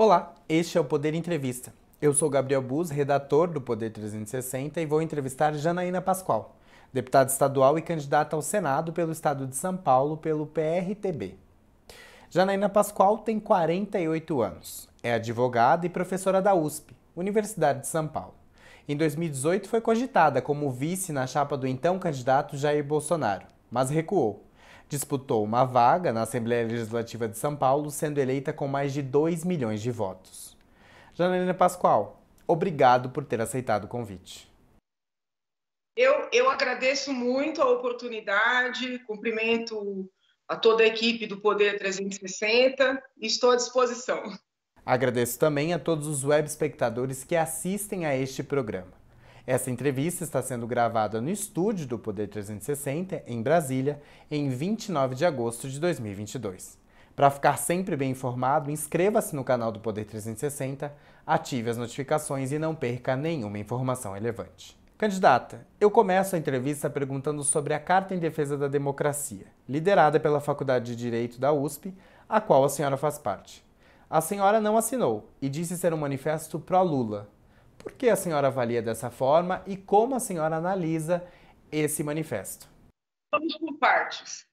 Olá, este é o Poder Entrevista. Eu sou Gabriel Bus, redator do Poder 360 e vou entrevistar Janaína Pascoal, deputada estadual e candidata ao Senado pelo estado de São Paulo pelo PRTB. Janaína Pascoal tem 48 anos, é advogada e professora da USP, Universidade de São Paulo. Em 2018 foi cogitada como vice na chapa do então candidato Jair Bolsonaro, mas recuou. Disputou uma vaga na Assembleia Legislativa de São Paulo, sendo eleita com mais de 2 milhões de votos. Janaína Pascoal, obrigado por ter aceitado o convite. Eu agradeço muito a oportunidade, cumprimento a toda a equipe do Poder 360 e estou à disposição. Agradeço também a todos os web espectadores que assistem a este programa. Essa entrevista está sendo gravada no estúdio do Poder 360, em Brasília, em 29 de agosto de 2022. Para ficar sempre bem informado, inscreva-se no canal do Poder 360, ative as notificações e não perca nenhuma informação relevante. Candidata, eu começo a entrevista perguntando sobre a Carta em Defesa da Democracia, liderada pela Faculdade de Direito da USP, a qual a senhora faz parte. A senhora não assinou e disse ser um manifesto pró-Lula. Por que a senhora avalia dessa forma e como a senhora analisa esse manifesto? Vamos por partes.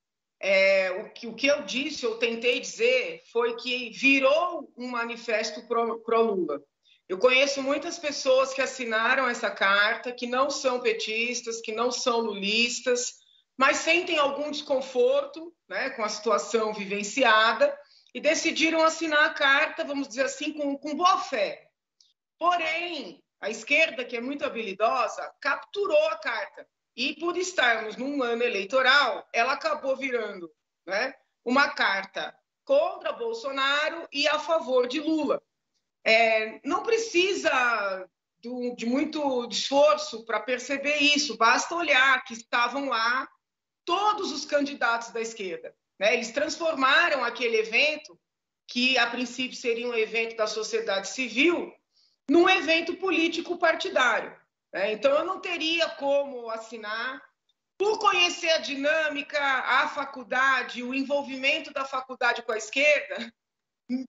O que eu disse, eu tentei dizer, foi que virou um manifesto pró-Lula. Eu conheço muitas pessoas que assinaram essa carta, que não são petistas, que não são lulistas, mas sentem algum desconforto, né, com a situação vivenciada e decidiram assinar a carta, vamos dizer assim, com boa fé. Porém, a esquerda, que é muito habilidosa, capturou a carta. E por estarmos num ano eleitoral, ela acabou virando, né, uma carta contra Bolsonaro e a favor de Lula. Não precisa de muito esforço para perceber isso, basta olhar que estavam lá todos os candidatos da esquerda, né? Eles transformaram aquele evento, que a princípio seria um evento da sociedade civil, num evento político partidário. Então, eu não teria como assinar. Por conhecer a dinâmica, a faculdade, o envolvimento da faculdade com a esquerda,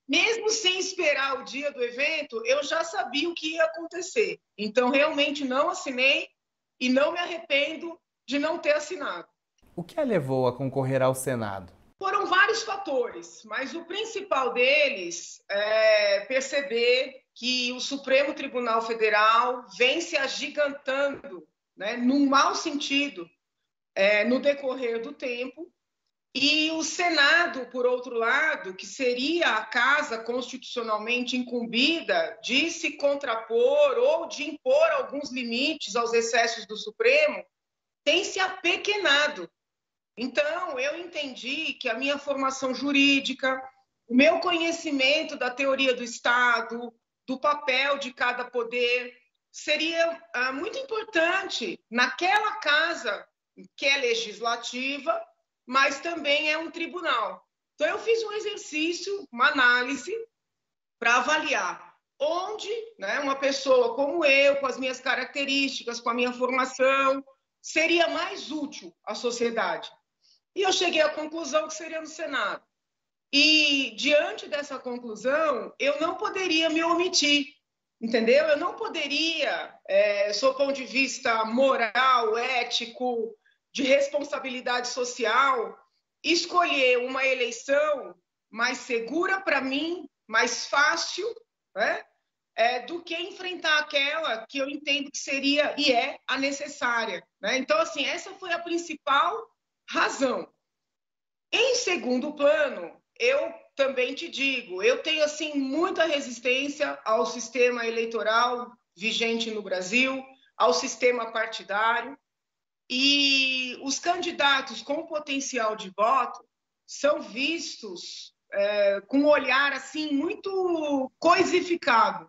mesmo sem esperar o dia do evento, eu já sabia o que ia acontecer. Então, realmente não assinei e não me arrependo de não ter assinado. O que a levou a concorrer ao Senado? Foram vários fatores, mas o principal deles é perceber que o Supremo Tribunal Federal vem se agigantando, né, num mau sentido, no decorrer do tempo, e o Senado, por outro lado, que seria a casa constitucionalmente incumbida de se contrapor ou de impor alguns limites aos excessos do Supremo, tem se apequenado. Então, eu entendi que a minha formação jurídica, o meu conhecimento da teoria do Estado, do papel de cada poder, seria muito importante naquela casa que é legislativa, mas também é um tribunal. Então, eu fiz um exercício, uma análise, para avaliar onde, né, uma pessoa como eu, com as minhas características, com a minha formação, seria mais útil à sociedade. E eu cheguei à conclusão que seria no Senado. E, diante dessa conclusão, eu não poderia me omitir, entendeu? Eu não poderia, sob o ponto de vista moral, ético, de responsabilidade social, escolher uma eleição mais segura para mim, mais fácil, né, do que enfrentar aquela que eu entendo que seria e é a necessária, né? Então, assim, essa foi a principal razão. Em segundo plano, eu também te digo, eu tenho assim muita resistência ao sistema eleitoral vigente no Brasil, ao sistema partidário, e os candidatos com potencial de voto são vistos com um olhar assim muito coisificado.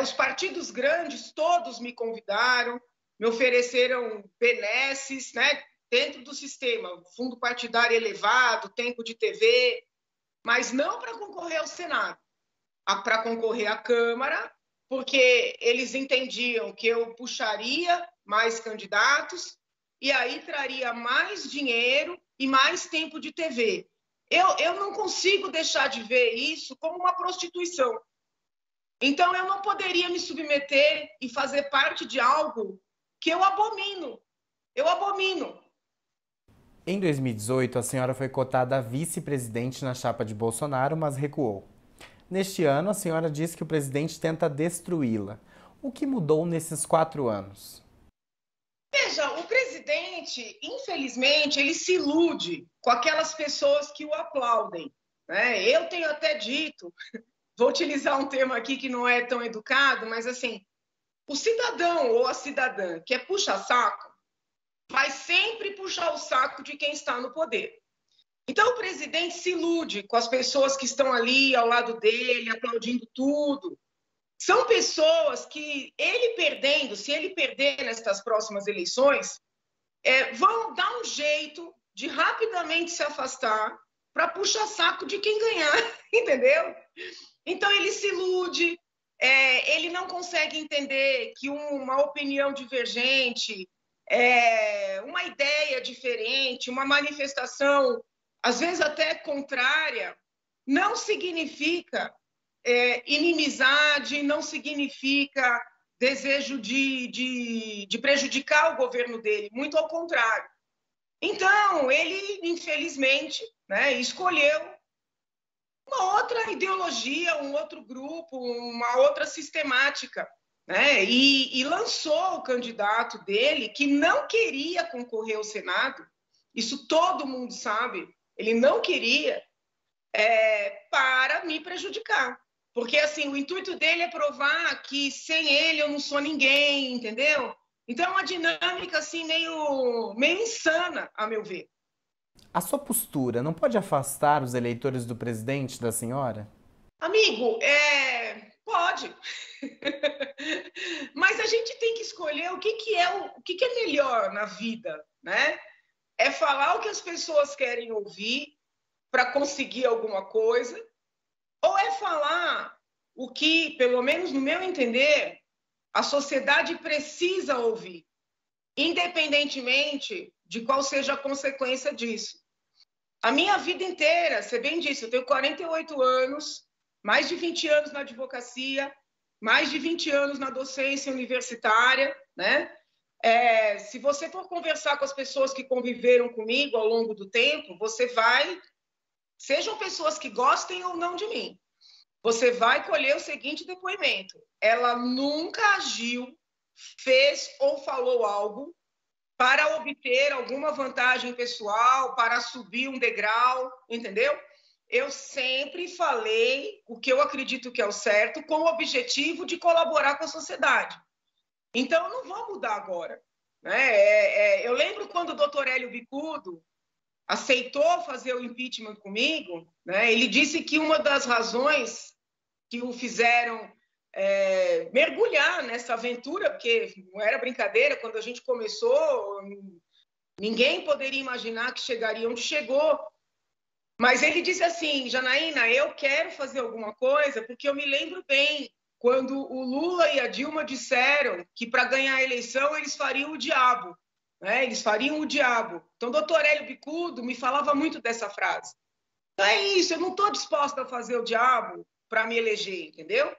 Os partidos grandes todos me convidaram, me ofereceram benesses, né, dentro do sistema, fundo partidário elevado, tempo de TV, mas não para concorrer ao Senado, para concorrer à Câmara, porque eles entendiam que eu puxaria mais candidatos e aí traria mais dinheiro e mais tempo de TV. Eu não consigo deixar de ver isso como uma prostituição. Então, eu não poderia me submeter e fazer parte de algo que eu abomino. Eu abomino. Em 2018, a senhora foi cotada a vice-presidente na chapa de Bolsonaro, mas recuou. Neste ano, a senhora disse que o presidente tenta destruí-la. O que mudou nesses 4 anos? Veja, o presidente, infelizmente, ele se ilude com aquelas pessoas que o aplaudem, né? Eu tenho até dito, vou utilizar um termo aqui que não é tão educado, mas assim, o cidadão ou a cidadã que é puxa-saco vai sempre puxar o saco de quem está no poder. Então, o presidente se ilude com as pessoas que estão ali ao lado dele, aplaudindo tudo. São pessoas que ele perdendo, se ele perder nestas próximas eleições, vão dar um jeito de rapidamente se afastar para puxar saco de quem ganhar, entendeu? Então ele se ilude, ele não consegue entender que uma opinião divergente, uma ideia diferente, uma manifestação, às vezes até contrária, não significa inimizade, não significa desejo de prejudicar o governo dele, muito ao contrário. Então, ele, infelizmente, né, escolheu uma outra ideologia, um outro grupo, uma outra sistemática, né, e lançou o candidato dele, que não queria concorrer ao Senado, isso todo mundo sabe, ele não queria, para me prejudicar. Porque, assim, o intuito dele é provar que sem ele eu não sou ninguém, entendeu? Então, é uma dinâmica, assim, meio insana, a meu ver. A sua postura não pode afastar os eleitores do presidente da senhora? Amigo, pode. Mas a gente tem que escolher o que é melhor na vida, né? É falar o que as pessoas querem ouvir para conseguir alguma coisa, ou é falar o que, pelo menos no meu entender, a sociedade precisa ouvir, independentemente de qual seja a consequência disso. A minha vida inteira, você bem disse, eu tenho 48 anos, mais de 20 anos na advocacia, mais de 20 anos na docência universitária, né? Se você for conversar com as pessoas que conviveram comigo ao longo do tempo, você vai, sejam pessoas que gostem ou não de mim, você vai colher o seguinte depoimento: ela nunca agiu, fez ou falou algo para obter alguma vantagem pessoal, para subir um degrau, entendeu? Eu sempre falei o que eu acredito que é o certo, com o objetivo de colaborar com a sociedade. Então, eu não vou mudar agora, né? Eu lembro quando o doutor Hélio Bicudo aceitou fazer o impeachment comigo, né? Ele disse que uma das razões que o fizeram mergulhar nessa aventura, porque não era brincadeira, quando a gente começou, ninguém poderia imaginar que chegaria onde chegou. Mas ele disse assim: Janaína, eu quero fazer alguma coisa, porque eu me lembro bem quando o Lula e a Dilma disseram que para ganhar a eleição eles fariam o diabo, né? Eles fariam o diabo. Então, o doutor Hélio Bicudo me falava muito dessa frase. Então é isso, eu não estou disposta a fazer o diabo para me eleger, entendeu?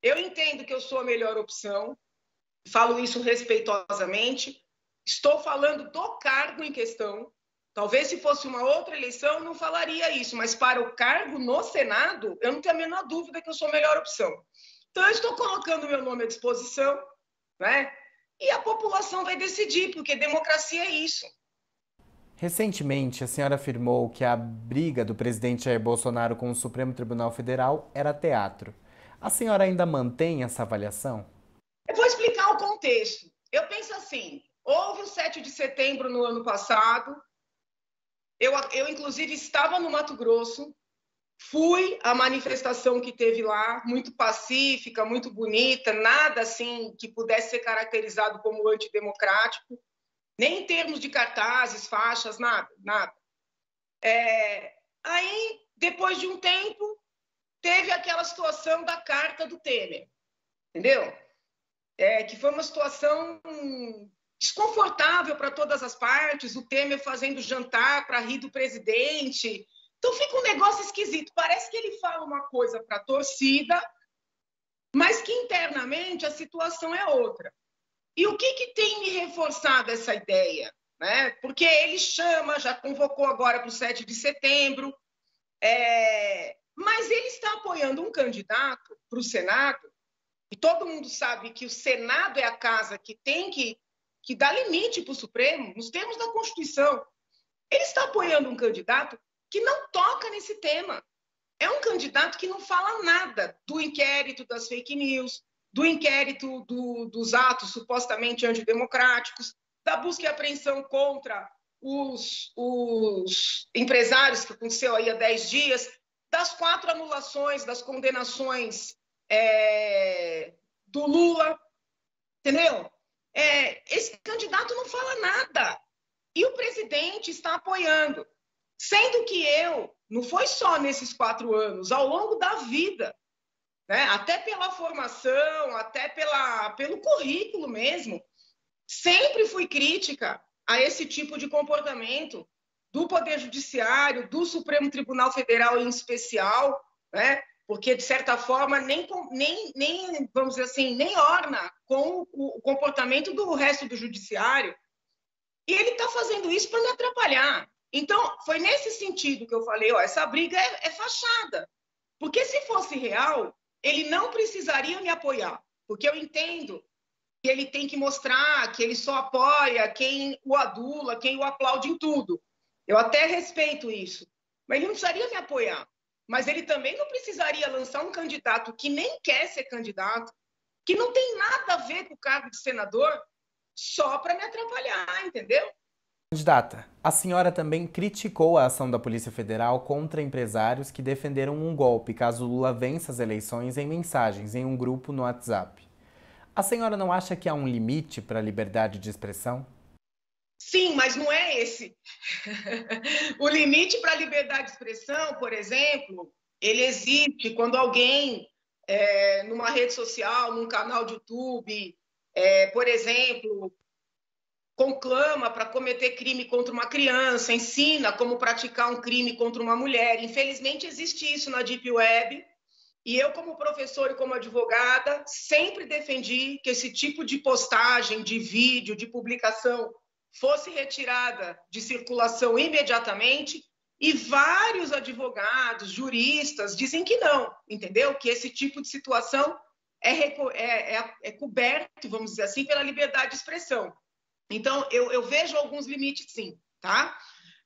Eu entendo que eu sou a melhor opção, falo isso respeitosamente, estou falando do cargo em questão. Talvez se fosse uma outra eleição eu não falaria isso, mas para o cargo no Senado, eu não tenho a menor dúvida que eu sou a melhor opção. Então, eu estou colocando meu nome à disposição, né? E a população vai decidir, porque democracia é isso. Recentemente, a senhora afirmou que a briga do presidente Jair Bolsonaro com o Supremo Tribunal Federal era teatro. A senhora ainda mantém essa avaliação? Eu vou explicar o contexto. Eu penso assim, houve o 7 de setembro no ano passado, eu inclusive estava no Mato Grosso, fui à manifestação que teve lá, muito pacífica, muito bonita, nada assim que pudesse ser caracterizado como antidemocrático, nem em termos de cartazes, faixas, nada, nada. Aí, depois de um tempo, teve aquela situação da carta do Temer, entendeu? Que foi uma situação desconfortável para todas as partes, o Temer fazendo jantar para rir do presidente. Então fica um negócio esquisito. Parece que ele fala uma coisa para a torcida, mas que internamente a situação é outra. E o que tem me reforçado essa ideia? Né? Porque ele chama, já convocou agora para o 7 de setembro, mas ele está apoiando um candidato para o Senado, e todo mundo sabe que o Senado é a casa que tem que dar limite para o Supremo, nos termos da Constituição. Ele está apoiando um candidato que não toca nesse tema. É um candidato que não fala nada do inquérito das fake news, do inquérito dos atos supostamente antidemocráticos, da busca e apreensão contra os empresários, que aconteceu aí há 10 dias, das 4 anulações, das condenações do Lula, entendeu? Esse candidato não fala nada. E o presidente está apoiando. Sendo que não foi só nesses 4 anos, ao longo da vida, né? Até pela formação, até pelo currículo mesmo, sempre fui crítica a esse tipo de comportamento do Poder Judiciário, do Supremo Tribunal Federal em especial, né? Porque, de certa forma, nem vamos dizer assim, nem orna com o comportamento do resto do Judiciário. E ele está fazendo isso para me atrapalhar. Então, foi nesse sentido que eu falei, essa briga é fachada. Porque se fosse real, ele não precisaria me apoiar. Porque eu entendo que ele tem que mostrar que ele só apoia quem o adula, quem o aplaude em tudo. Eu até respeito isso. Mas ele não precisaria me apoiar. Mas ele também não precisaria lançar um candidato que nem quer ser candidato, que não tem nada a ver com o cargo de senador, só para me atrapalhar, entendeu? Candidata, a senhora também criticou a ação da Polícia Federal contra empresários que defenderam um golpe caso Lula vença as eleições em mensagens em um grupo no WhatsApp. A senhora não acha que há um limite para a liberdade de expressão? Sim, mas não é esse. O limite para a liberdade de expressão, por exemplo, ele existe quando alguém, numa rede social, num canal de YouTube, por exemplo, conclama para cometer crime contra uma criança, ensina como praticar um crime contra uma mulher. Infelizmente, existe isso na Deep Web. E eu, como professora e como advogada, sempre defendi que esse tipo de postagem, de vídeo, de publicação fosse retirada de circulação imediatamente. E vários advogados, juristas, dizem que não, entendeu? Que esse tipo de situação é coberto, vamos dizer assim, pela liberdade de expressão. Então, eu vejo alguns limites, sim, tá?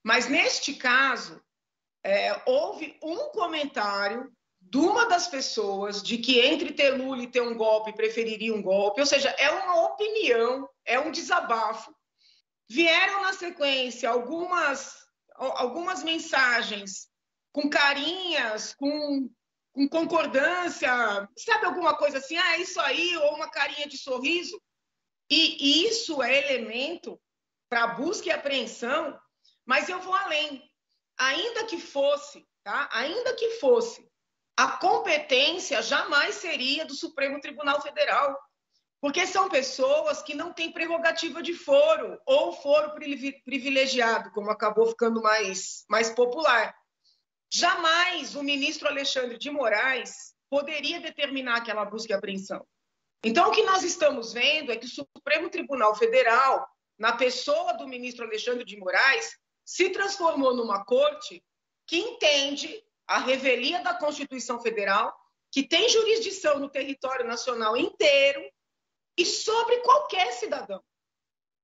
Mas, neste caso, houve um comentário de uma das pessoas de que entre ter Lula e ter um golpe, preferiria um golpe, ou seja, é uma opinião, é um desabafo. Vieram na sequência algumas mensagens com carinhas, com concordância, sabe, alguma coisa assim, é isso aí, ou uma carinha de sorriso. E isso é elemento para busca e apreensão, mas eu vou além. Ainda que fosse, tá? Ainda que fosse, a competência jamais seria do Supremo Tribunal Federal, porque são pessoas que não têm prerrogativa de foro ou foro privilegiado, como acabou ficando mais popular. Jamais o ministro Alexandre de Moraes poderia determinar aquela busca e apreensão. Então, o que nós estamos vendo é que o Supremo Tribunal Federal, na pessoa do ministro Alexandre de Moraes, se transformou numa corte que entende a revelia da Constituição Federal, que tem jurisdição no território nacional inteiro e sobre qualquer cidadão.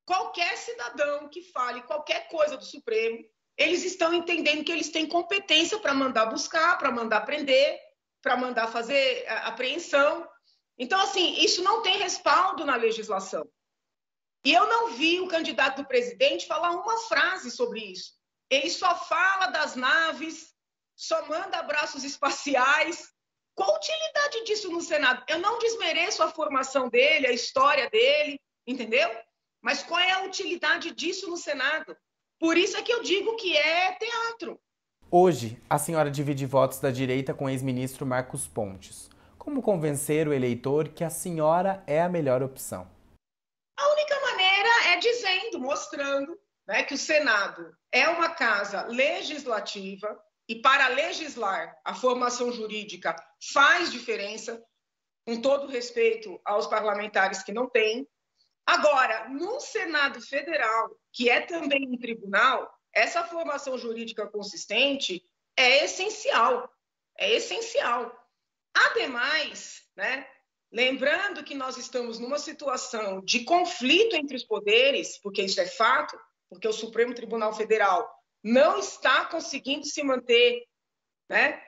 Qualquer cidadão que fale qualquer coisa do Supremo, eles estão entendendo que eles têm competência para mandar buscar, para mandar prender, para mandar fazer apreensão. Então, assim, isso não tem respaldo na legislação. E eu não vi o candidato do presidente falar uma frase sobre isso. Ele só fala das naves, só manda abraços espaciais. Qual a utilidade disso no Senado? Eu não desmereço a formação dele, a história dele, entendeu? Mas qual é a utilidade disso no Senado? Por isso é que eu digo que é teatro. Hoje, a senhora divide votos da direita com o ex-ministro Marcos Pontes. Como convencer o eleitor que a senhora é a melhor opção? A única maneira é dizendo, mostrando, né, que o Senado é uma casa legislativa e para legislar a formação jurídica faz diferença. com todo respeito aos parlamentares que não têm. Agora, no Senado Federal, que é também um tribunal, essa formação jurídica consistente é essencial. É essencial. Ademais, né, lembrando que nós estamos numa situação de conflito entre os poderes, porque isso é fato, porque o Supremo Tribunal Federal não está conseguindo se manter, né,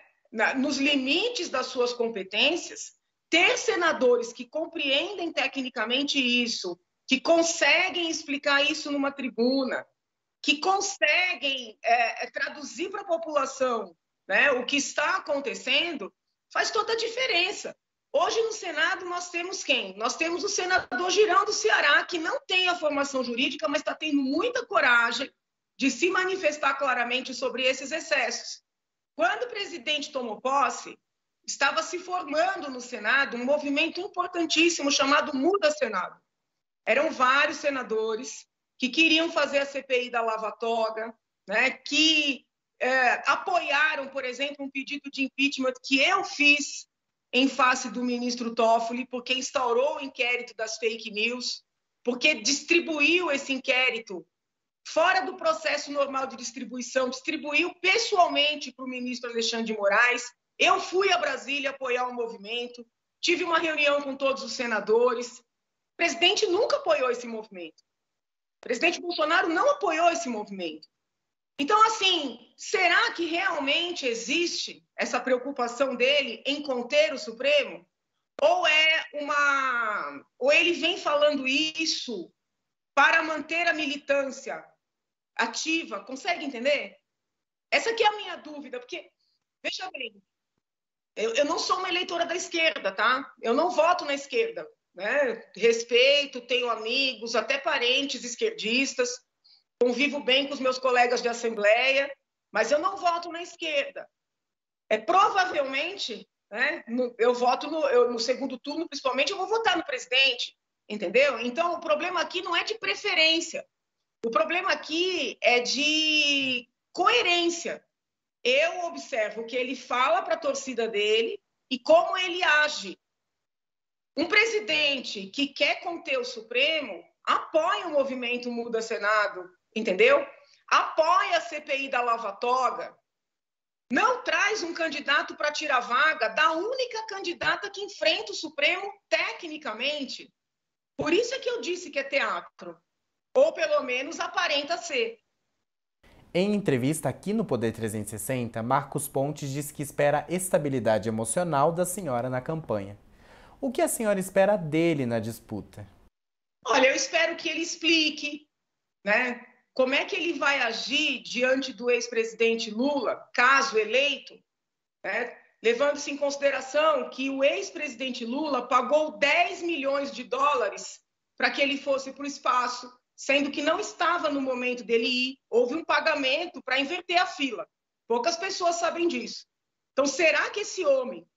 nos limites das suas competências, ter senadores que compreendem tecnicamente isso, que conseguem explicar isso numa tribuna, que conseguem traduzir para a população, né, o que está acontecendo, faz toda a diferença. Hoje, no Senado, nós temos quem? Nós temos o senador Girão do Ceará, que não tem a formação jurídica, mas está tendo muita coragem de se manifestar claramente sobre esses excessos. Quando o presidente tomou posse, estava se formando no Senado um movimento importantíssimo chamado Muda Senado. Eram vários senadores que queriam fazer a CPI da Lava Toga, né, que apoiaram, por exemplo, um pedido de impeachment que eu fiz em face do ministro Toffoli, porque instaurou o inquérito das fake news, porque distribuiu esse inquérito fora do processo normal de distribuição, distribuiu pessoalmente para o ministro Alexandre de Moraes. Eu fui a Brasília apoiar o movimento, tive uma reunião com todos os senadores. O presidente nunca apoiou esse movimento. O presidente Bolsonaro não apoiou esse movimento. Então, assim, será que realmente existe essa preocupação dele em conter o Supremo? Ou ele vem falando isso para manter a militância ativa? Consegue entender? Essa aqui é a minha dúvida, porque, veja bem, eu não sou uma eleitora da esquerda, tá? Eu não voto na esquerda, né? Respeito, tenho amigos, até parentes esquerdistas, convivo bem com os meus colegas de assembleia, mas eu não voto na esquerda. Provavelmente, né, eu voto no segundo turno, principalmente, eu vou votar no presidente, entendeu? Então, o problema aqui não é de preferência. O problema aqui é de coerência. Eu observo o que ele fala para a torcida dele e como ele age. Um presidente que quer conter o Supremo apoia o movimento Muda Senado, entendeu? Apoia a CPI da Lava Toga. Não traz um candidato para tirar vaga da única candidata que enfrenta o Supremo tecnicamente. Por isso é que eu disse que é teatro. Ou pelo menos aparenta ser. Em entrevista aqui no Poder 360, Marcos Pontes diz que espera estabilidade emocional da senhora na campanha. O que a senhora espera dele na disputa? Olha, eu espero que ele explique, né, como é que ele vai agir diante do ex-presidente Lula, caso eleito, né, levando-se em consideração que o ex-presidente Lula pagou 10 milhões de dólares para que ele fosse para o espaço, sendo que não estava no momento dele ir. Houve um pagamento para inverter a fila. Poucas pessoas sabem disso. Então, será que esse homem,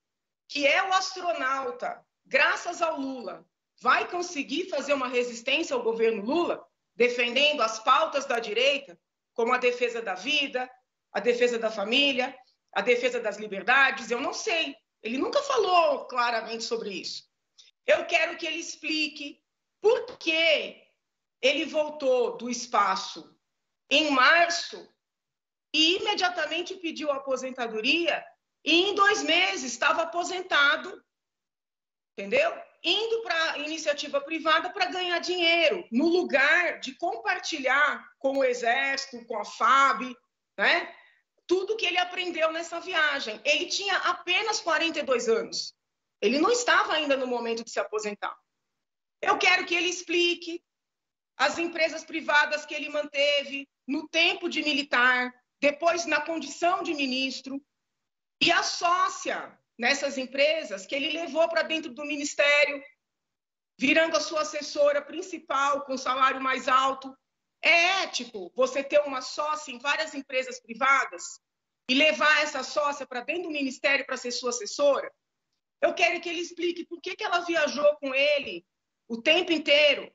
que é o astronauta, graças ao Lula, vai conseguir fazer uma resistência ao governo Lula, defendendo as pautas da direita, como a defesa da vida, a defesa da família, a defesa das liberdades? Eu não sei. Ele nunca falou claramente sobre isso. Eu quero que ele explique por que ele voltou do espaço em março e imediatamente pediu aposentadoria e em 2 meses estava aposentado, entendeu? Indo para a iniciativa privada para ganhar dinheiro, no lugar de compartilhar com o Exército, com a FAB, né? Tudo que ele aprendeu nessa viagem. Ele tinha apenas 42 anos. Ele não estava ainda no momento de se aposentar. Eu quero que ele explique as empresas privadas que ele manteve no tempo de militar, depois na condição de ministro, e a sócia nessas empresas que ele levou para dentro do ministério, virando a sua assessora principal com salário mais alto. É ético você ter uma sócia em várias empresas privadas e levar essa sócia para dentro do ministério para ser sua assessora? Eu quero que ele explique por que ela viajou com ele o tempo inteiro,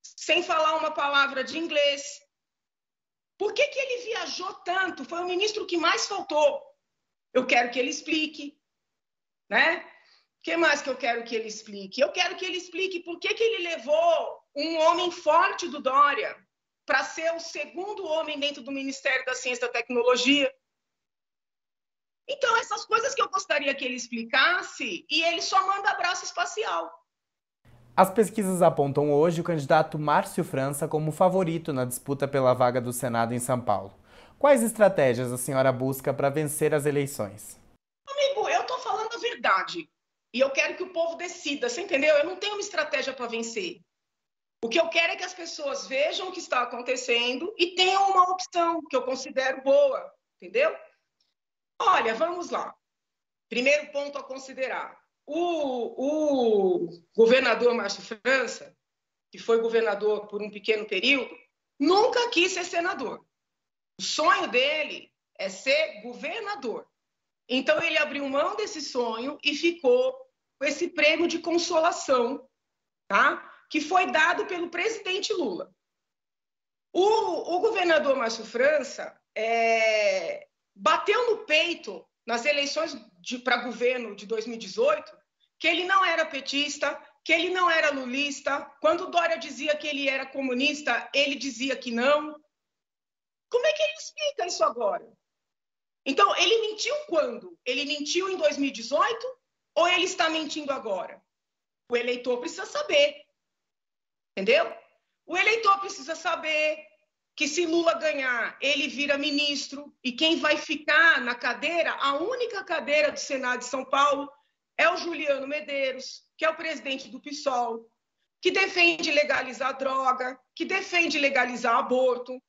sem falar uma palavra de inglês. Por que ele viajou tanto? Foi o ministro que mais faltou. Eu quero que ele explique, né? que mais que eu quero que ele explique? Eu quero que ele explique por que ele levou um homem forte do Dória para ser o segundo homem dentro do Ministério da Ciência e da Tecnologia. Então, essas coisas que eu gostaria que ele explicasse, e ele só manda abraço espacial. As pesquisas apontam hoje o candidato Márcio França como favorito na disputa pela vaga do Senado em São Paulo. Quais estratégias a senhora busca para vencer as eleições? Amigo, eu estou falando a verdade. E eu quero que o povo decida, você entendeu? Eu não tenho uma estratégia para vencer. O que eu quero é que as pessoas vejam o que está acontecendo e tenham uma opção que eu considero boa, entendeu? Olha, vamos lá. Primeiro ponto a considerar. O governador Márcio França, que foi governador por um pequeno período, nunca quis ser senador. O sonho dele é ser governador. Então, ele abriu mão desse sonho e ficou com esse prêmio de consolação, tá? Que foi dado pelo presidente Lula. O governador Márcio França bateu no peito nas eleições para governo de 2018 que ele não era petista, que ele não era lulista. Quando o Dória dizia que ele era comunista, ele dizia que não. Como é que ele explica isso agora? Então, ele mentiu quando? Ele mentiu em 2018 ou ele está mentindo agora? O eleitor precisa saber, entendeu? O eleitor precisa saber que se Lula ganhar, ele vira ministro e quem vai ficar na cadeira, a única cadeira do Senado de São Paulo, é o Juliano Medeiros, que é o presidente do PSOL, que defende legalizar droga, que defende legalizar aborto.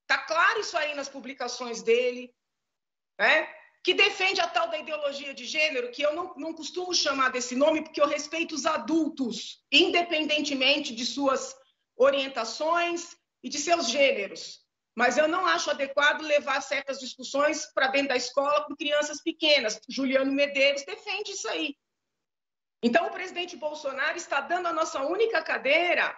Está claro isso aí nas publicações dele, né? Que defende a tal da ideologia de gênero, que eu não costumo chamar desse nome, porque eu respeito os adultos, independentemente de suas orientações e de seus gêneros. Mas eu não acho adequado levar certas discussões para dentro da escola com crianças pequenas. Juliano Medeiros defende isso aí. Então, o presidente Bolsonaro está dando a nossa única cadeira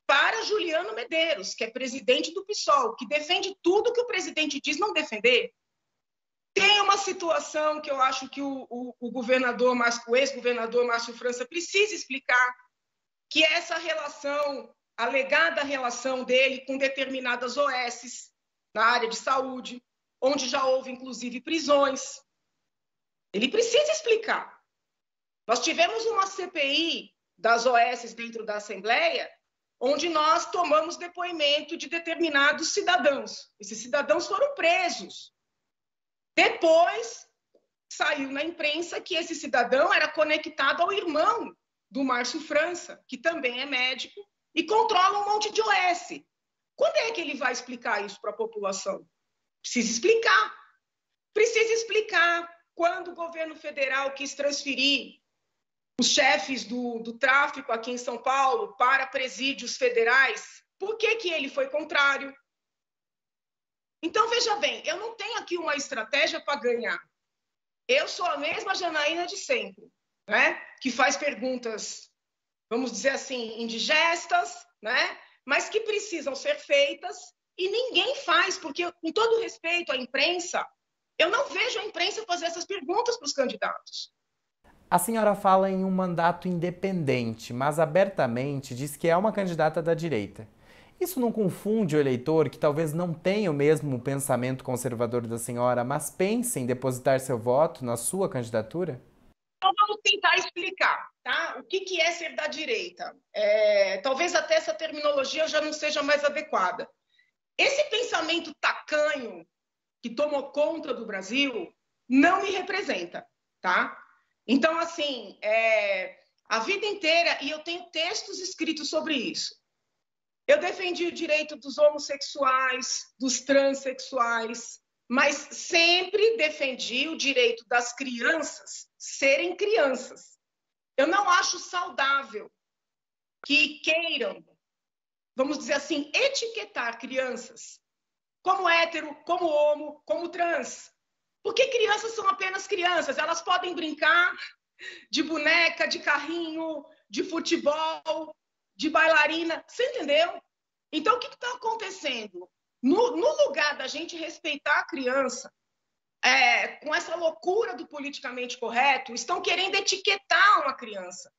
para Juliano Medeiros, que é presidente do PSOL, que defende tudo que o presidente diz não defender. Tem uma situação que eu acho que o ex-governador Márcio França precisa explicar, que é essa relação, alegada relação dele com determinadas OSs na área de saúde, onde já houve, inclusive, prisões. Ele precisa explicar. Nós tivemos uma CPI das OSs dentro da Assembleia, onde nós tomamos depoimento de determinados cidadãos. Esses cidadãos foram presos. Depois, saiu na imprensa que esse cidadão era conectado ao irmão do Márcio França, que também é médico, e controla um monte de OS. Quando é que ele vai explicar isso para a população? Precisa explicar. Precisa explicar quando o governo federal quis transferir os chefes do tráfico aqui em São Paulo para presídios federais. Por que ele foi contrário? Então, veja bem, eu não tenho aqui uma estratégia para ganhar. Eu sou a mesma Janaína de sempre, né? Que faz perguntas, vamos dizer assim, indigestas, né? Mas que precisam ser feitas e ninguém faz, porque, com todo respeito à imprensa, eu não vejo a imprensa fazer essas perguntas para os candidatos. A senhora fala em um mandato independente, mas abertamente diz que é uma candidata da direita. Isso não confunde o eleitor que talvez não tenha o mesmo pensamento conservador da senhora, mas pense em depositar seu voto na sua candidatura? Então, vamos tentar explicar, tá? O que é ser da direita? Talvez até essa terminologia já não seja mais adequada. Esse pensamento tacanho que tomou conta do Brasil não me representa, tá? Então, assim, a vida inteira, e eu tenho textos escritos sobre isso, eu defendi o direito dos homossexuais, dos transexuais, mas sempre defendi o direito das crianças serem crianças. Eu não acho saudável que queiram, vamos dizer assim, etiquetar crianças como hétero, como homo, como trans. Porque crianças são apenas crianças, elas podem brincar de boneca, de carrinho, de futebol, de bailarina, você entendeu? Então, o que está acontecendo? No lugar da gente respeitar a criança, com essa loucura do politicamente correto, estão querendo etiquetar uma criança.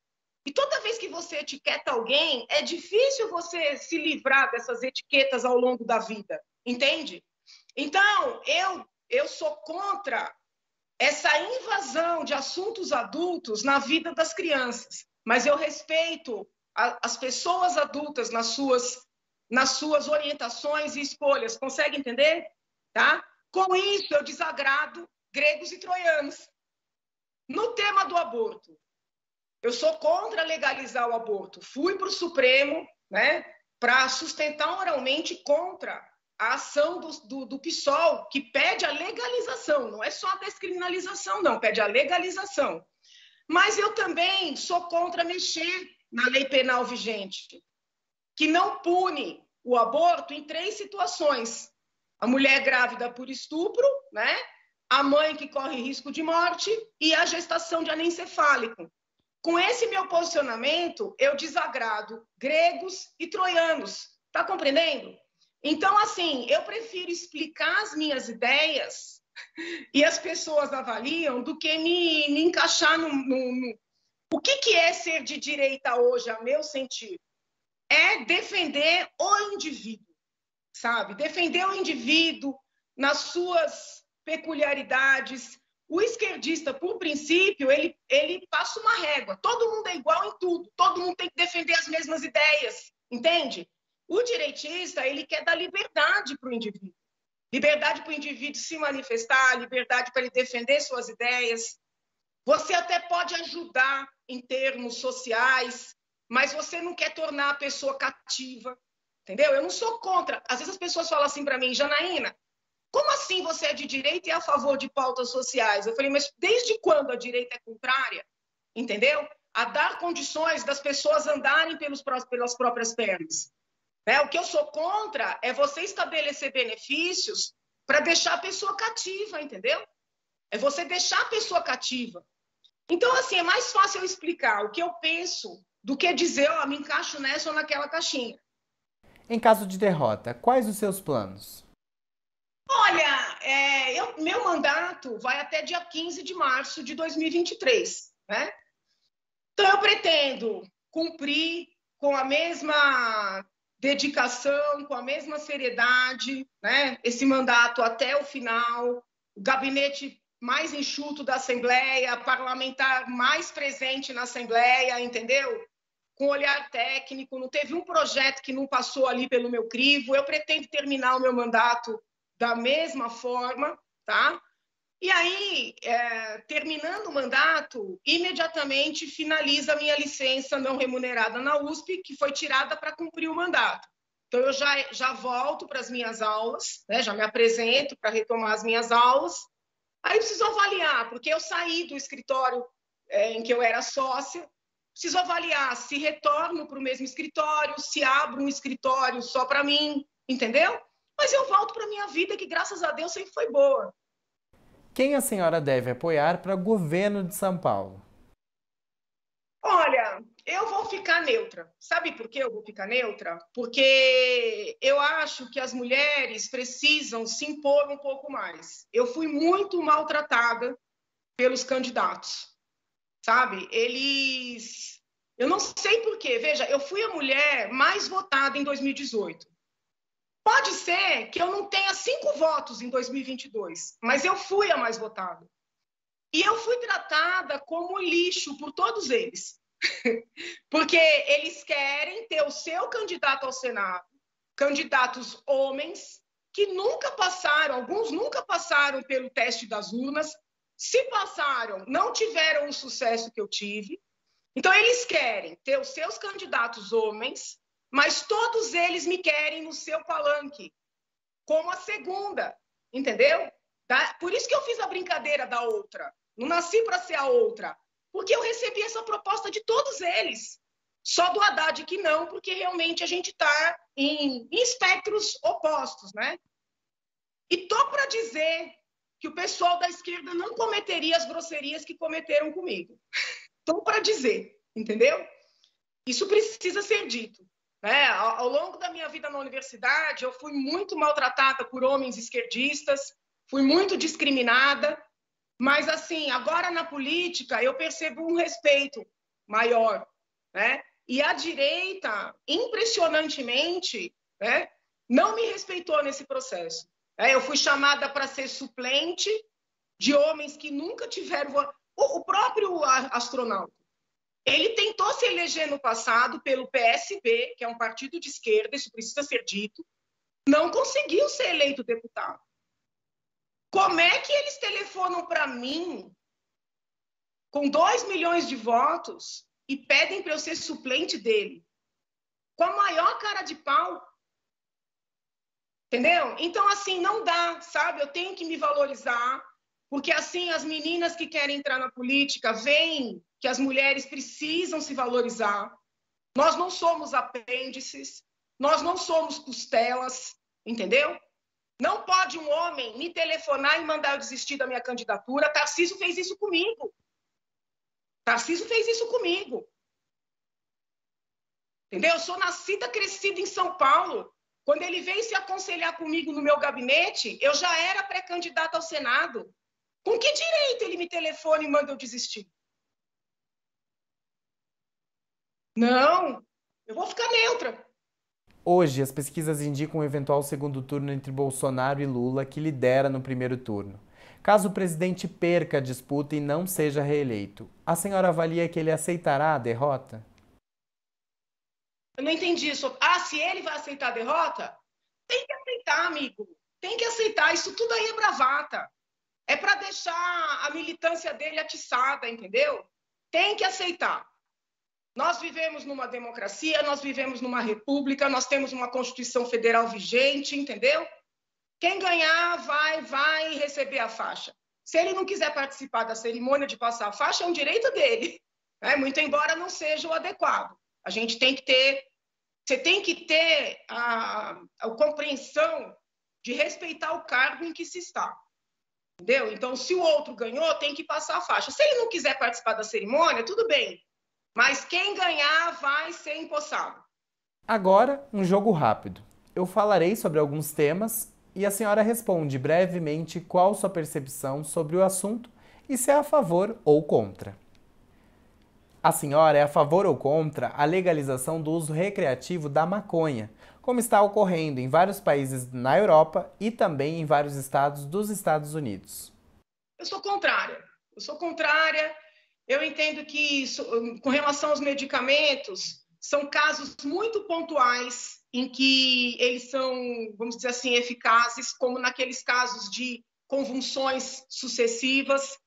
E toda vez que você etiqueta alguém, é difícil você se livrar dessas etiquetas ao longo da vida, entende? Então, eu sou contra essa invasão de assuntos adultos na vida das crianças, mas eu respeito as pessoas adultas nas suas orientações e escolhas. Consegue entender? Tá? Com isso, eu desagrado gregos e troianos. No tema do aborto, eu sou contra legalizar o aborto. Fui para o Supremo, né, para sustentar oralmente contra a ação do PSOL, que pede a legalização, não é só a descriminalização, não, pede a legalização. Mas eu também sou contra mexer na lei penal vigente, que não pune o aborto em 3 situações. A mulher grávida por estupro, né? A mãe que corre risco de morte e a gestação de anencefálico. Com esse meu posicionamento, eu desagrado gregos e troianos. Tá compreendendo? Então, assim, eu prefiro explicar as minhas ideias e as pessoas avaliam do que me encaixar no... O que é ser de direita hoje, a meu sentido? É defender o indivíduo, sabe? Defender o indivíduo nas suas peculiaridades. O esquerdista, por princípio, ele passa uma régua. Todo mundo é igual em tudo. Todo mundo tem que defender as mesmas ideias, entende? O direitista, ele quer dar liberdade para o indivíduo. Liberdade para o indivíduo se manifestar, liberdade para ele defender suas ideias. Você até pode ajudar em termos sociais, mas você não quer tornar a pessoa cativa, entendeu? Eu não sou contra. Às vezes as pessoas falam assim para mim, Janaína, como assim você é de direita e é a favor de pautas sociais? Eu falei, mas desde quando a direita é contrária, entendeu? A dar condições das pessoas andarem pelas próprias pernas. Né? O que eu sou contra é você estabelecer benefícios para deixar a pessoa cativa, entendeu? É você deixar a pessoa cativa. Então, assim, é mais fácil eu explicar o que eu penso do que dizer, ó, me encaixo nessa ou naquela caixinha. Em caso de derrota, quais os seus planos? Olha, meu mandato vai até dia 15 de março de 2023, né? Então, eu pretendo cumprir com a mesma dedicação, com a mesma seriedade, né? Esse mandato até o final, o gabinete mais enxuto da Assembleia, parlamentar mais presente na Assembleia, entendeu? Com olhar técnico, não teve um projeto que não passou ali pelo meu crivo. Eu pretendo terminar o meu mandato da mesma forma, tá? E aí, terminando o mandato, imediatamente finaliza a minha licença não remunerada na USP, que foi tirada para cumprir o mandato. Então, eu já volto para as minhas aulas, né? Já me apresento para retomar as minhas aulas. Aí preciso avaliar, porque eu saí do escritório em que eu era sócia, preciso avaliar se retorno para o mesmo escritório, se abro um escritório só para mim, entendeu? Mas eu volto para a minha vida, que graças a Deus sempre foi boa. Quem a senhora deve apoiar para o governo de São Paulo? Olha, eu vou ficar neutra. Sabe por que eu vou ficar neutra? Porque eu acho que as mulheres precisam se impor um pouco mais. Eu fui muito maltratada pelos candidatos, sabe? Eu não sei por quê. Veja, eu fui a mulher mais votada em 2018. Pode ser que eu não tenha 5 votos em 2022, mas eu fui a mais votada. E eu fui tratada como lixo por todos eles. Porque eles querem ter o seu candidato ao Senado, candidatos homens, que nunca passaram, alguns nunca passaram pelo teste das urnas, se passaram, não tiveram o sucesso que eu tive. Então, eles querem ter os seus candidatos homens, mas todos eles me querem no seu palanque, como a segunda, entendeu? Tá? Por isso que eu fiz a brincadeira da outra. Não nasci para ser a outra, porque eu recebi essa proposta de todos eles. Só do Haddad que não, porque realmente a gente está em espectros opostos, né? E tô para dizer que o pessoal da esquerda não cometeria as grosserias que cometeram comigo. Tô para dizer, entendeu? Isso precisa ser dito. Ao longo da minha vida na universidade, eu fui muito maltratada por homens esquerdistas, fui muito discriminada, mas, assim, agora na política eu percebo um respeito maior, né? E a direita, impressionantemente, né, não me respeitou nesse processo. Eu fui chamada para ser suplente de homens que nunca tiveram... O próprio astronauta, ele tentou se eleger no passado pelo PSB, que é um partido de esquerda, isso precisa ser dito, não conseguiu ser eleito deputado. Como é que eles telefonam para mim com 2 milhões de votos e pedem para eu ser suplente dele? Com a maior cara de pau. Entendeu? Então, assim, não dá, sabe? Eu tenho que me valorizar, porque, assim, as meninas que querem entrar na política veem que as mulheres precisam se valorizar. Nós não somos apêndices, nós não somos costelas, entendeu? Não pode um homem me telefonar e mandar eu desistir da minha candidatura. Tarcísio fez isso comigo. Entendeu? Eu sou nascida, crescida em São Paulo. Quando ele veio se aconselhar comigo no meu gabinete, eu já era pré-candidata ao Senado. Com que direito ele me telefona e manda eu desistir? Não, eu vou ficar neutra. Hoje, as pesquisas indicam um eventual segundo turno entre Bolsonaro e Lula, que lidera no primeiro turno. Caso o presidente perca a disputa e não seja reeleito, a senhora avalia que ele aceitará a derrota? Eu não entendi isso. Ah, se ele vai aceitar a derrota? Tem que aceitar, amigo. Tem que aceitar. Isso tudo aí é bravata. É para deixar a militância dele atiçada, entendeu? Tem que aceitar. Nós vivemos numa democracia, nós vivemos numa república, nós temos uma Constituição Federal vigente, entendeu? Quem ganhar vai receber a faixa. Se ele não quiser participar da cerimônia de passar a faixa, é um direito dele, né? Muito embora não seja o adequado. A gente tem que ter, você tem que ter a compreensão de respeitar o cargo em que se está. Entendeu? Então, se o outro ganhou, tem que passar a faixa. Se ele não quiser participar da cerimônia, tudo bem. Mas quem ganhar vai ser empossado. Agora, um jogo rápido. Eu falarei sobre alguns temas e a senhora responde brevemente qual sua percepção sobre o assunto e se é a favor ou contra. A senhora é a favor ou contra a legalização do uso recreativo da maconha, como está ocorrendo em vários países na Europa e também em vários estados dos Estados Unidos? Eu sou contrária. Eu entendo que, com relação aos medicamentos, são casos muito pontuais em que eles são, vamos dizer assim, eficazes, como naqueles casos de convulsões sucessivas,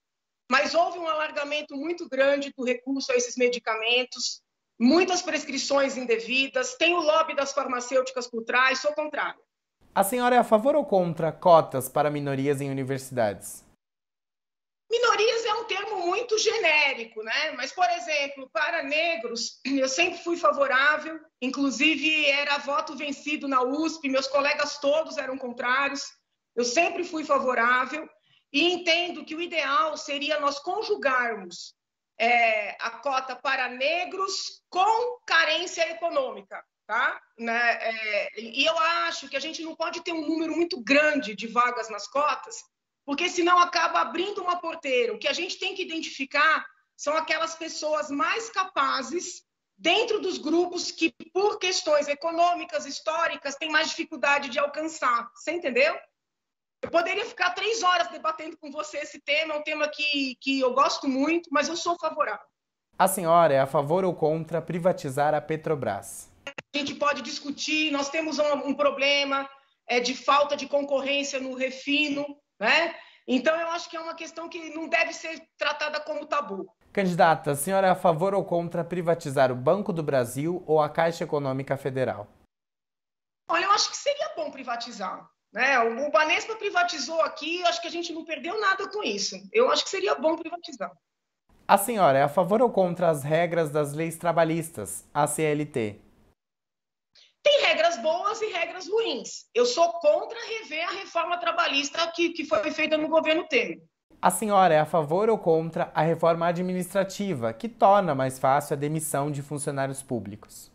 mas houve um alargamento muito grande do recurso a esses medicamentos, muitas prescrições indevidas, tem o lobby das farmacêuticas por trás, sou contrária. A senhora é a favor ou contra cotas para minorias em universidades? Minorias é um termo muito genérico, né? Mas, por exemplo, para negros, eu sempre fui favorável, inclusive era voto vencido na USP, meus colegas todos eram contrários, eu sempre fui favorável e entendo que o ideal seria nós conjugarmos a cota para negros com carência econômica, tá? E eu acho que a gente não pode ter um número muito grande de vagas nas cotas, porque senão acaba abrindo uma porteira. O que a gente tem que identificar são aquelas pessoas mais capazes dentro dos grupos que, por questões econômicas, históricas, têm mais dificuldade de alcançar. Você entendeu? Eu poderia ficar 3 horas debatendo com você esse tema, é um tema que eu gosto muito, mas eu sou favorável. A senhora é a favor ou contra privatizar a Petrobras? A gente pode discutir, nós temos um problema de falta de concorrência no refino, né? Então, eu acho que é uma questão que não deve ser tratada como tabu. Candidata, a senhora é a favor ou contra privatizar o Banco do Brasil ou a Caixa Econômica Federal? Olha, eu acho que seria bom privatizar, né? O Banespa privatizou aqui, acho que a gente não perdeu nada com isso. Eu acho que seria bom privatizar. A senhora é a favor ou contra as regras das leis trabalhistas, a CLT? Tem regras boas e regras ruins. Eu sou contra rever a reforma trabalhista que foi feita no governo Temer. A senhora é a favor ou contra a reforma administrativa, que torna mais fácil a demissão de funcionários públicos?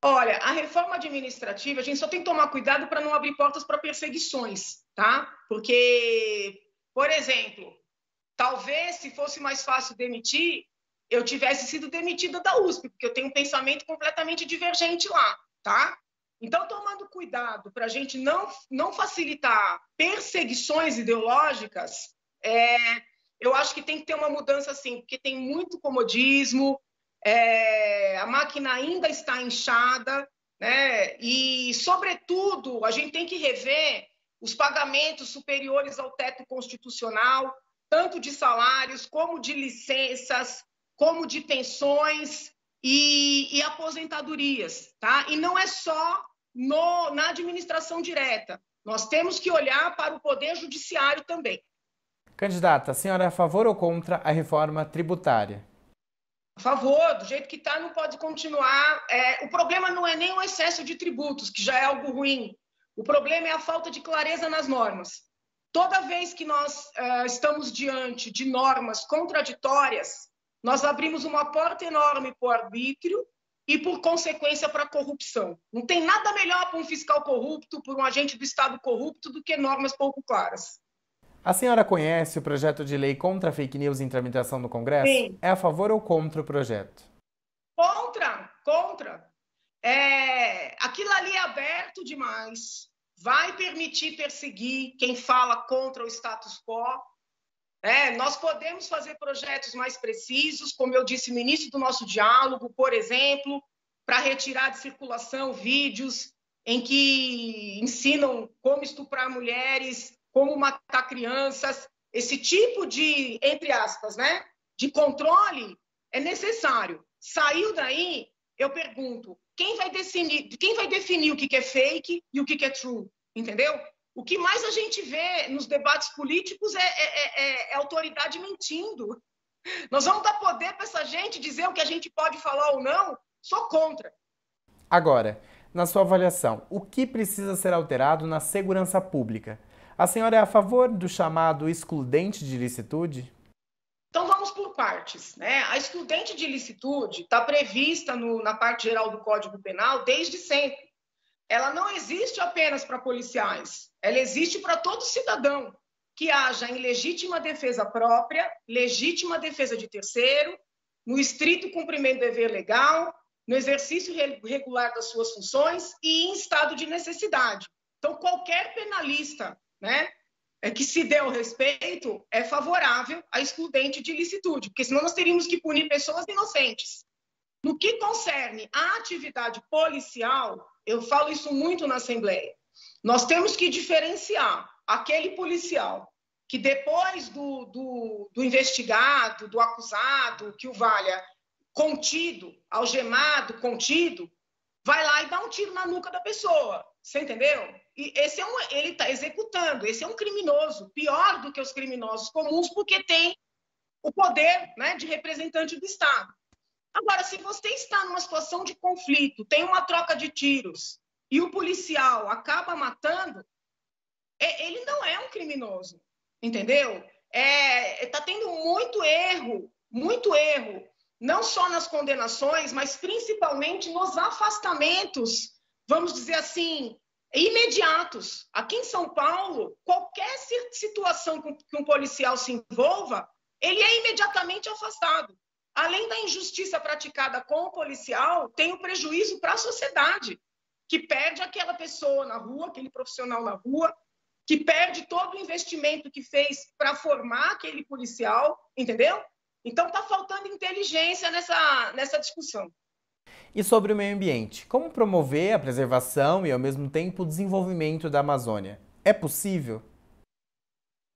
Olha, a reforma administrativa, a gente só tem que tomar cuidado para não abrir portas para perseguições, tá? Porque, por exemplo, talvez se fosse mais fácil demitir, eu tivesse sido demitida da USP, porque eu tenho um pensamento completamente divergente lá, tá? Então, tomando cuidado para a gente não facilitar perseguições ideológicas, eu acho que tem que ter uma mudança assim, porque tem muito comodismo, a máquina ainda está inchada, né? E, sobretudo, a gente tem que rever os pagamentos superiores ao teto constitucional, tanto de salários, como de licenças, como de pensões e aposentadorias, tá? E não é só na administração direta. Nós temos que olhar para o poder judiciário também. Candidata, a senhora é a favor ou contra a reforma tributária? A favor, do jeito que está, não pode continuar. O problema não é nem o excesso de tributos, que já é algo ruim. O problema é a falta de clareza nas normas. Toda vez que nós estamos diante de normas contraditórias, nós abrimos uma porta enorme para o arbítrio e, por consequência, para a corrupção. Não tem nada melhor para um fiscal corrupto, para um agente do Estado corrupto, do que normas pouco claras. A senhora conhece o projeto de lei contra fake news em tramitação no Congresso? Sim. É a favor ou contra o projeto? Contra. Aquilo ali é aberto demais. Vai permitir perseguir quem fala contra o status quo. Nós podemos fazer projetos mais precisos, como eu disse no início do nosso diálogo, por exemplo, para retirar de circulação vídeos em que ensinam como estuprar mulheres, como matar crianças. Esse tipo de, entre aspas, né, de controle é necessário. Saiu daí, eu pergunto, quem vai definir o que é fake e o que é true? Entendeu? O que mais a gente vê nos debates políticos é autoridade mentindo. Nós vamos dar poder para essa gente dizer o que a gente pode falar ou não? Sou contra. Agora, na sua avaliação, o que precisa ser alterado na segurança pública? A senhora é a favor do chamado excludente de ilicitude? Então vamos por partes, né? A excludente de ilicitude está prevista na parte geral do Código Penal desde sempre. Ela não existe apenas para policiais, ela existe para todo cidadão que haja em legítima defesa própria, legítima defesa de terceiro, no estrito cumprimento do dever legal, no exercício regular das suas funções e em estado de necessidade. Então, qualquer penalista, né, que se dê ao respeito é favorável à excludente de ilicitude, porque senão nós teríamos que punir pessoas inocentes. No que concerne à atividade policial, eu falo isso muito na Assembleia, nós temos que diferenciar aquele policial que depois do investigado, do acusado, que o valha, contido, algemado, contido, vai lá e dá um tiro na nuca da pessoa. Você entendeu? E ele está executando. Esse é um criminoso, pior do que os criminosos comuns, porque tem o poder, né, de representante do Estado. Agora, se você está numa situação de conflito, tem uma troca de tiros e o policial acaba matando, ele não é um criminoso, entendeu? Está tendo muito erro, não só nas condenações, mas principalmente nos afastamentos, vamos dizer assim, imediatos. Aqui em São Paulo, qualquer situação que um policial se envolva, ele é imediatamente afastado. Além da injustiça praticada com o policial, tem o prejuízo para a sociedade, que perde aquela pessoa na rua, aquele profissional na rua, que perde todo o investimento que fez para formar aquele policial, entendeu? Então está faltando inteligência nessa discussão. E sobre o meio ambiente, como promover a preservação e, ao mesmo tempo, o desenvolvimento da Amazônia? É possível?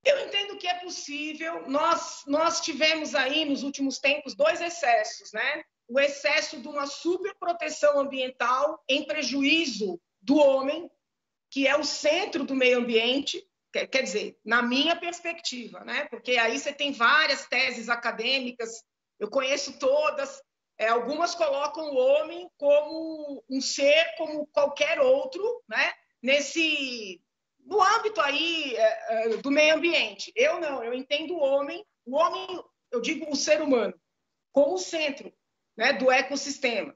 Eu entendo que é possível. Nós tivemos aí, nos últimos tempos, 2 excessos, né? O excesso de uma superproteção ambiental em prejuízo do homem, que é o centro do meio ambiente, quer dizer, na minha perspectiva, né? Porque aí você tem várias teses acadêmicas, eu conheço todas, algumas colocam o homem como um ser como qualquer outro, né? No âmbito aí do meio ambiente. Eu não, eu entendo o homem, eu digo o ser humano, como o centro, né, do ecossistema.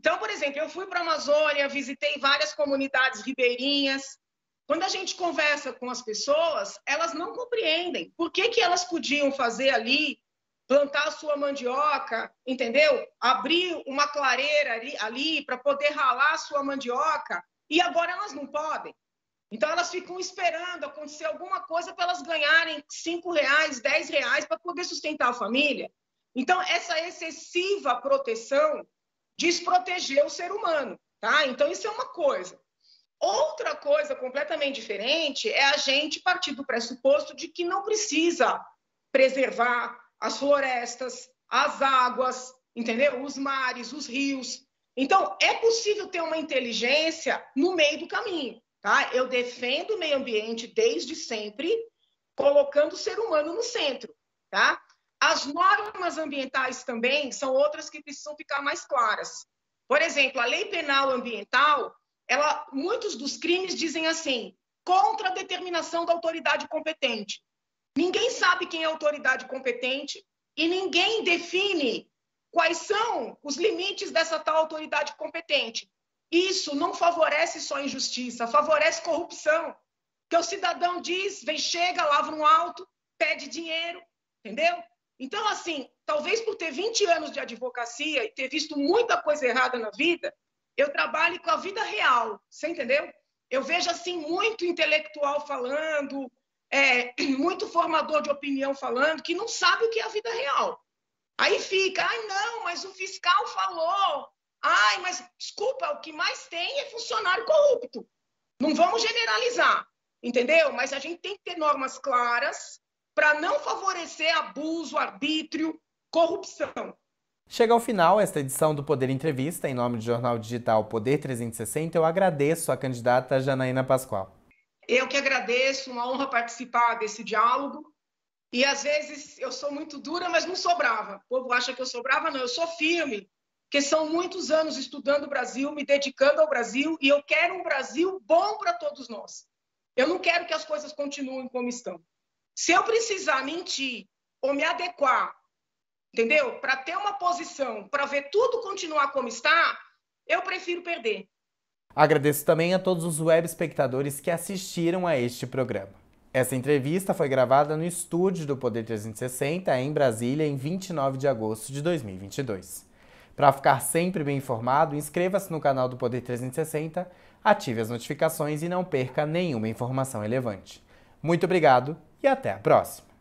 Então, por exemplo, eu fui para a Amazônia, visitei várias comunidades ribeirinhas. Quando a gente conversa com as pessoas, elas não compreendem por que elas podiam fazer ali, plantar a sua mandioca, entendeu? Abrir uma clareira ali para poder ralar a sua mandioca, e agora elas não podem. Então, elas ficam esperando acontecer alguma coisa para elas ganharem R$5, R$10 para poder sustentar a família. Então, essa excessiva proteção desproteger o ser humano, tá? Então, isso é uma coisa. Outra coisa completamente diferente é a gente partir do pressuposto de que não precisa preservar as florestas, as águas, entendeu? Os mares, os rios. Então, é possível ter uma inteligência no meio do caminho, tá? Eu defendo o meio ambiente desde sempre, colocando o ser humano no centro, tá? As normas ambientais também são outras que precisam ficar mais claras. Por exemplo, a lei penal ambiental, muitos dos crimes dizem assim, contra a determinação da autoridade competente. Ninguém sabe quem é a autoridade competente e ninguém define quais são os limites dessa tal autoridade competente. Isso não favorece só injustiça, favorece corrupção. Porque o cidadão diz, chega, lava no alto, pede dinheiro, entendeu? Então, assim, talvez por ter 20 anos de advocacia e ter visto muita coisa errada na vida, eu trabalho com a vida real, você entendeu? Eu vejo, assim, muito intelectual falando, muito formador de opinião falando, que não sabe o que é a vida real. Aí fica, não, mas o fiscal falou, mas desculpa, o que mais tem é funcionário corrupto. Não vamos generalizar, entendeu? Mas a gente tem que ter normas claras para não favorecer abuso, arbítrio, corrupção. Chega ao final esta edição do Poder Entrevista. Em nome do jornal digital Poder 360, eu agradeço a candidata Janaína Pascoal. Eu que agradeço, uma honra participar desse diálogo. E às vezes eu sou muito dura, mas não sou brava. O povo acha que eu sou brava, não, eu sou firme, porque são muitos anos estudando o Brasil, me dedicando ao Brasil, e eu quero um Brasil bom para todos nós. Eu não quero que as coisas continuem como estão. Se eu precisar mentir ou me adequar, entendeu? Para ter uma posição, para ver tudo continuar como está, eu prefiro perder. Agradeço também a todos os web espectadores que assistiram a este programa. Essa entrevista foi gravada no estúdio do Poder 360, em Brasília, em 29 de agosto de 2022. Para ficar sempre bem informado, inscreva-se no canal do Poder 360, ative as notificações e não perca nenhuma informação relevante. Muito obrigado e até a próxima!